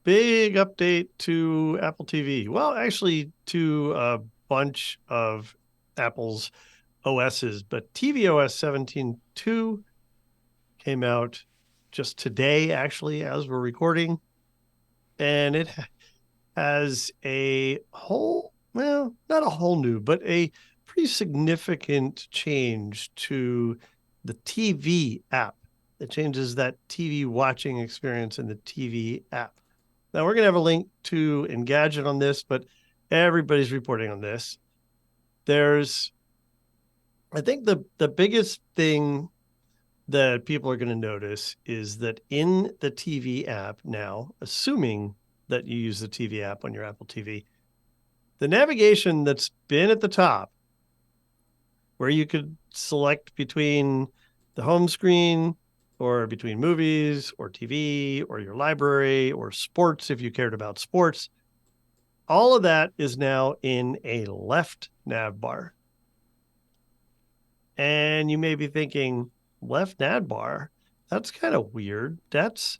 Big update to Apple TV. Well, actually, to a bunch of Apple's OSs, but tvOS 17.2 came out just today, actually, as we're recording. And it has a whole, well, not a whole new, but a pretty significant change to the TV app. It changes that TV watching experience in the TV app. Now we're going to have a link to Engadget on this, but everybody's reporting on this. I think the biggest thing that people are going to notice is that in the TV app now, assuming that you use the TV app on your Apple TV, the navigation that's been at the top, where you could select between the home screen or between movies or TV or your library or sports, if you cared about sports, all of that is now in a left nav bar. And you may be thinking, left nav bar? That's kind of weird. That's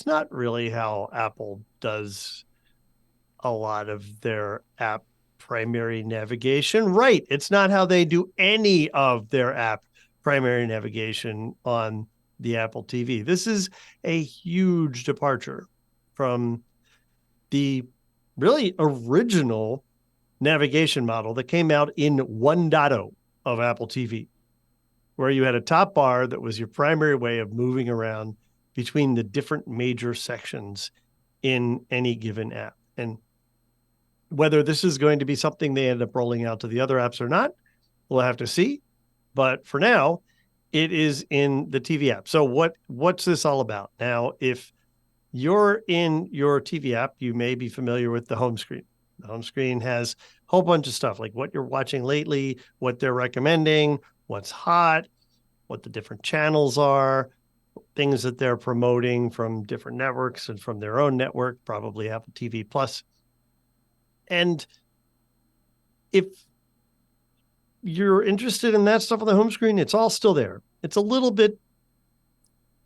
not really how Apple does a lot of their app primary navigation. Right. It's not how they do any of their app primary navigation on the Apple TV. This is a huge departure from the really original navigation model that came out in 1.0 of Apple TV, where you had a top bar that was your primary way of moving around between the different major sections in any given app. And whether this is going to be something they end up rolling out to the other apps or not, we'll have to see. But for now, it is in the TV app. So what's this all about? Now, if you're in your TV app, you may be familiar with the home screen. The home screen has a whole bunch of stuff like what you're watching lately, what they're recommending, what's hot, what the different channels are, things that they're promoting from different networks and from their own network, probably Apple TV Plus. And if you're interested in that stuff on the home screen, it's all still there. It's a little bit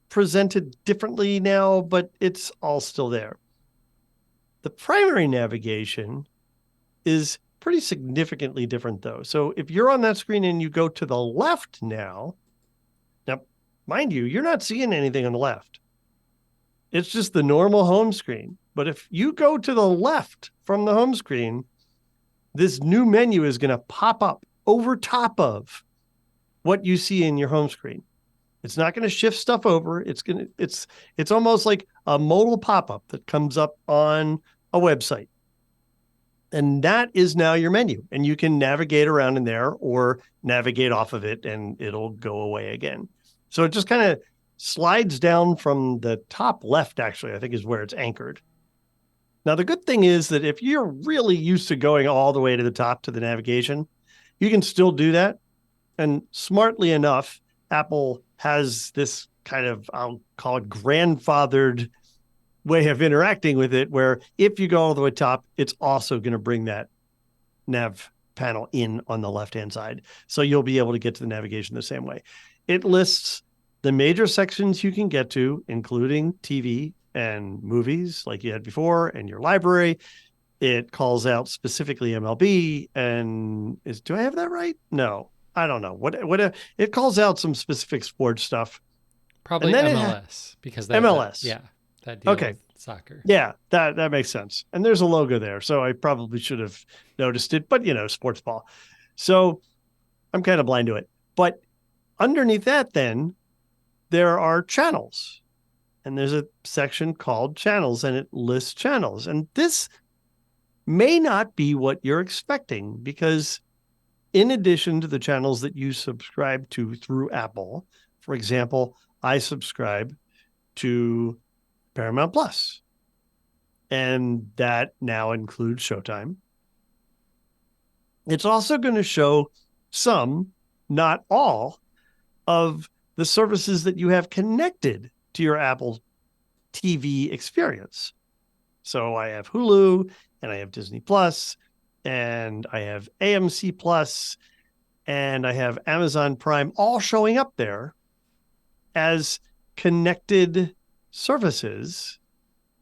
presented differently now, but it's all still there. The primary navigation is pretty significantly different, though. So if you're on that screen and you go to the left now, mind you, you're not seeing anything on the left. It's just the normal home screen. But if you go to the left from the home screen, this new menu is going to pop up over top of what you see in your home screen. It's not going to shift stuff over. It's almost like a modal pop-up that comes up on a website. And that is now your menu. And you can navigate around in there or navigate off of it and it'll go away again. So it just kind of slides down from the top left, actually, I think is where it's anchored. Now, the good thing is that if you're really used to going all the way to the top to the navigation, you can still do that. And smartly enough, Apple has this kind of, I'll call it grandfathered way of interacting with it, where if you go all the way top, it's also going to bring that nav panel in on the left-hand side. So you'll be able to get to the navigation the same way. It lists the major sections you can get to, including TV and movies like you had before and your library. It calls out specifically MLB and do I have that right? No, I don't know. What it calls out some specific sports stuff. And Probably then MLS because MLS. yeah, that deal Okay. with soccer. Yeah, that makes sense. And there's a logo there. So I probably should have noticed it, but sports ball. So I'm kind of blind to it. But underneath that, then there are channels. And there's a section called channels and it lists channels. And this may not be what you're expecting because in addition to the channels that you subscribe to through Apple, for example, I subscribe to Paramount Plus, and that now includes Showtime. It's also going to show some, not all, of the services that you have connected to your Apple TV experience. So I have Hulu and I have Disney Plus and I have AMC Plus and I have Amazon Prime all showing up there as connected services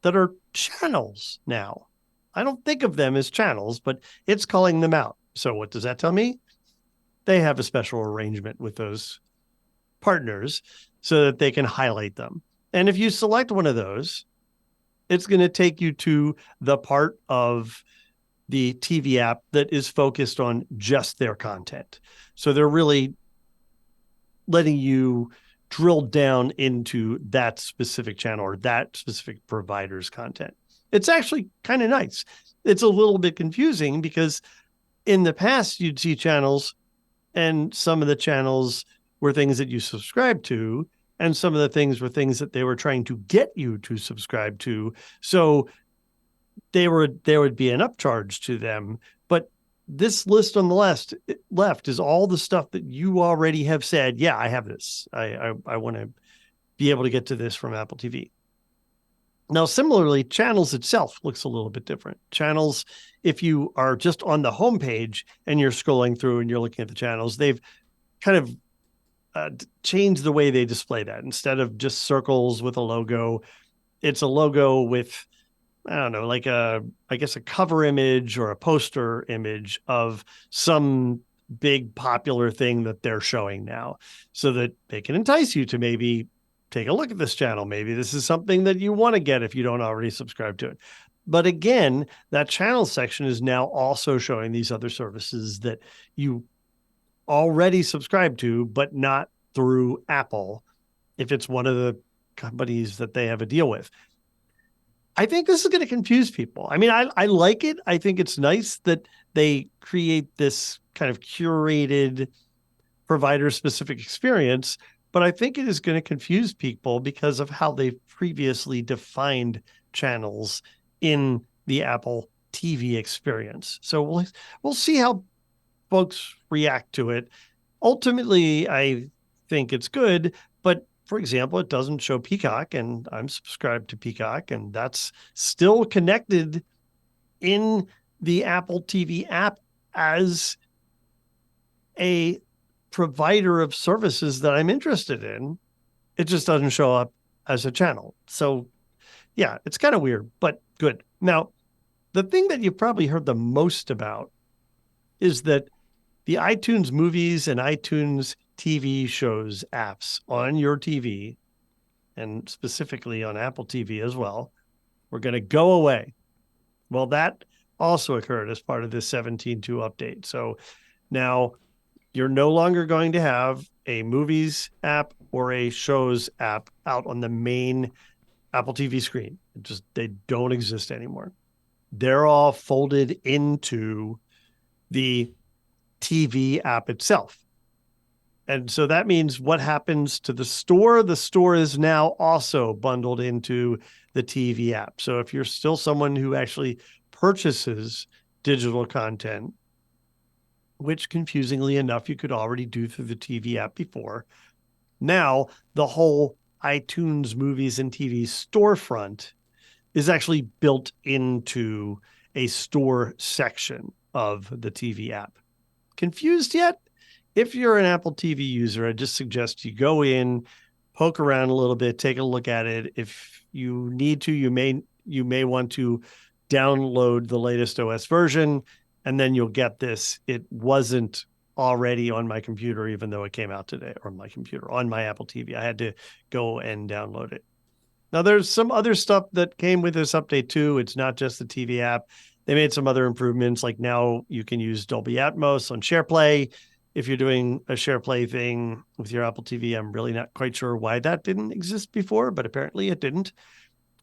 that are channels now. I don't think of them as channels, but it's calling them out. So what does that tell me? They have a special arrangement with those partners so that they can highlight them. And if you select one of those, it's going to take you to the part of the TV app that is focused on just their content. So they're really letting you drill down into that specific channel or that specific provider's content. It's actually kind of nice. It's a little bit confusing because in the past, you'd see channels, and some of the channels were things that you subscribe to, and some of the things were things that they were trying to get you to subscribe to. So there would be an upcharge to them. But this list on the left is all the stuff that you already have said, yeah, I have this. I want to be able to get to this from Apple TV. Now, similarly, channels itself looks a little bit different. Channels, if you are just on the homepage and you're scrolling through and you're looking at the channels, they've kind of changed the way they display that. Instead of just circles with a logo, it's a logo with, I don't know, like I guess a cover image or a poster image of some big popular thing that they're showing now, so that they can entice you to maybe take a look at this channel. Maybe this is something that you want to get if you don't already subscribe to it. But again, that channel section is now also showing these other services that you already subscribe to, but not through Apple, if it's one of the companies that they have a deal with. I think this is going to confuse people. I mean, I like it. I think it's nice that they create this kind of curated provider specific experience, but I think it is going to confuse people because of how they've previously defined channels in the Apple TV experience. So we'll see how folks react to it. Ultimately, I think it's good, but for example, it doesn't show Peacock, and I'm subscribed to Peacock, and that's still connected in the Apple TV app as a provider of services that I'm interested in. It just doesn't show up as a channel. So, yeah, it's kind of weird, but good. Now, the thing that you've probably heard the most about is that the iTunes movies and iTunes TV shows apps on your TV, and specifically on Apple TV as well, were going to go away. Well, that also occurred as part of this 17.2 update. So now you're no longer going to have a movies app or a shows app out on the main Apple TV screen. They don't exist anymore. They're all folded into the TV app itself. And so that means what happens to the store? The store is now also bundled into the TV app. So if you're still someone who actually purchases digital content, which confusingly enough, you could already do through the TV app before, now the whole iTunes movies and TV storefront is actually built into a store section of the TV app. Confused yet? If you're an Apple TV user, I just suggest you go in, poke around a little bit, take a look at it. If you need to, you may want to download the latest OS version, and then you'll get this. It wasn't already on my computer, even though it came out today, or my computer, on my Apple TV. I had to go and download it. Now, there's some other stuff that came with this update too. It's not just the TV app. They made some other improvements, like now you can use Dolby Atmos on SharePlay. If you're doing a SharePlay thing with your Apple TV, I'm really not quite sure why that didn't exist before, but apparently it didn't.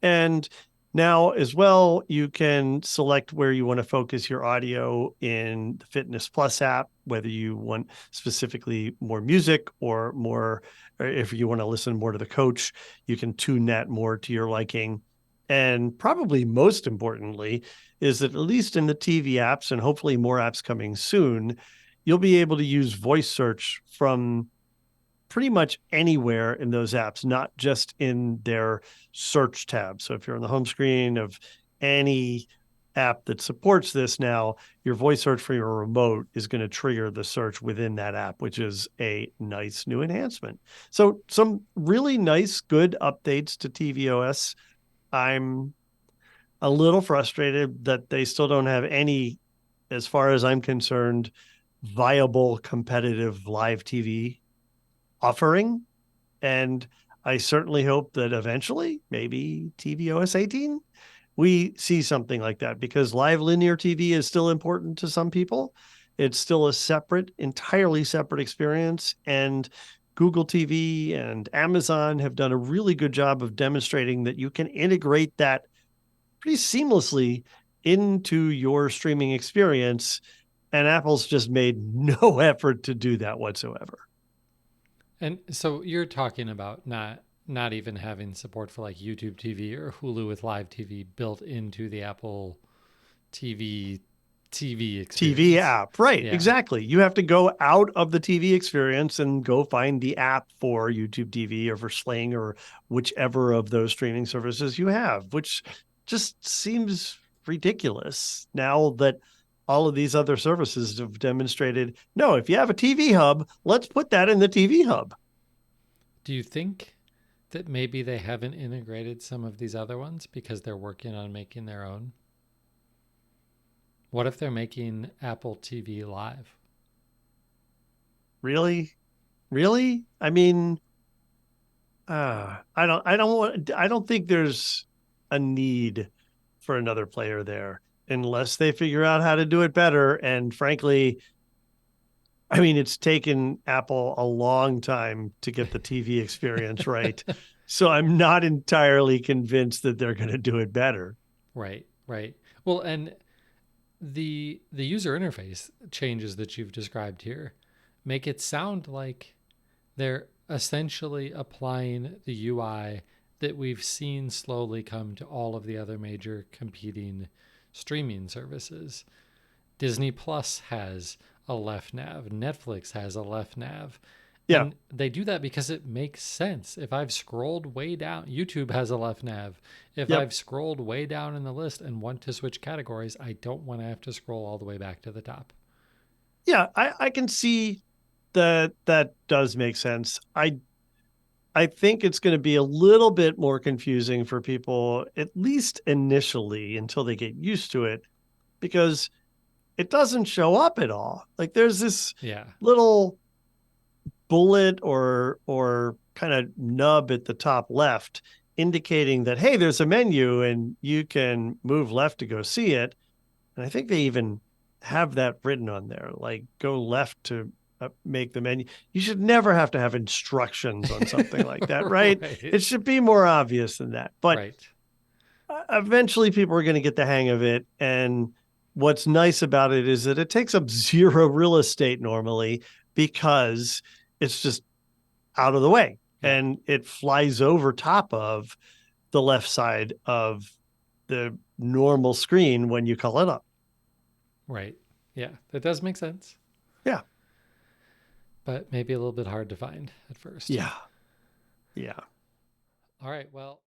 And now as well, you can select where you want to focus your audio in the Fitness Plus app, whether you want specifically more music or more, or if you want to listen more to the coach, you can tune that more to your liking. And probably most importantly is that at least in the TV apps, and hopefully more apps coming soon, you'll be able to use voice search from pretty much anywhere in those apps, not just in their search tab. So if you're on the home screen of any app that supports this now, your voice search for your remote is going to trigger the search within that app, which is a nice new enhancement. So some really nice, good updates to tvOS. I'm a little frustrated that they still don't have any, as far as I'm concerned, viable competitive live TV offering. And I certainly hope that eventually, maybe tvOS 18, we see something like that, because live linear TV is still important to some people. It's still a separate, entirely separate experience. And Google TV and Amazon have done a really good job of demonstrating that you can integrate that pretty seamlessly into your streaming experience. And Apple's just made no effort to do that whatsoever. And so you're talking about not even having support for like YouTube TV or Hulu with live TV built into the Apple TV TV experience. app. Right, Yeah. exactly. You have to go out of the TV experience and go find the app for YouTube TV or for Sling or whichever of those streaming services you have, which just seems ridiculous now that all of these other services have demonstrated, no, if you have a TV hub, let's put that in the TV hub. Do you think that maybe they haven't integrated some of these other ones because they're working on making their own? What if they're making Apple TV Live? Really? Really? I mean, I don't think there's a need for another player there unless they figure out how to do it better. And frankly, I mean, it's taken Apple a long time to get the TV experience right. So I'm not entirely convinced that they're going to do it better. Right, right. Well, and the user interface changes that you've described here make it sound like they're essentially applying the UI that we've seen slowly come to all of the other major competing streaming services. Disney Plus has a left nav, Netflix has a left nav. Yeah. And they do that because it makes sense. If I've scrolled way down, YouTube has a left nav. If Yep. I've scrolled way down in the list and want to switch categories, I don't want to have to scroll all the way back to the top. Yeah. I can see that that does make sense. I think it's going to be a little bit more confusing for people, at least initially, until they get used to it, because it doesn't show up at all. Like there's this Yeah. little bullet or kind of nub at the top left indicating that, hey, there's a menu and you can move left to go see it. And I think they even have that written on there, like go left to make the menu. You should never have to have instructions on something like that, right? Right. It should be more obvious than that. But Right. eventually people are going to get the hang of it. And what's nice about it is that it takes up zero real estate normally, because it's just out of the way Yeah. and it flies over top of the left side of the normal screen when you call it up. Right. Yeah. That does make sense, Yeah. but maybe a little bit hard to find at first. Yeah. Yeah. All right. Well,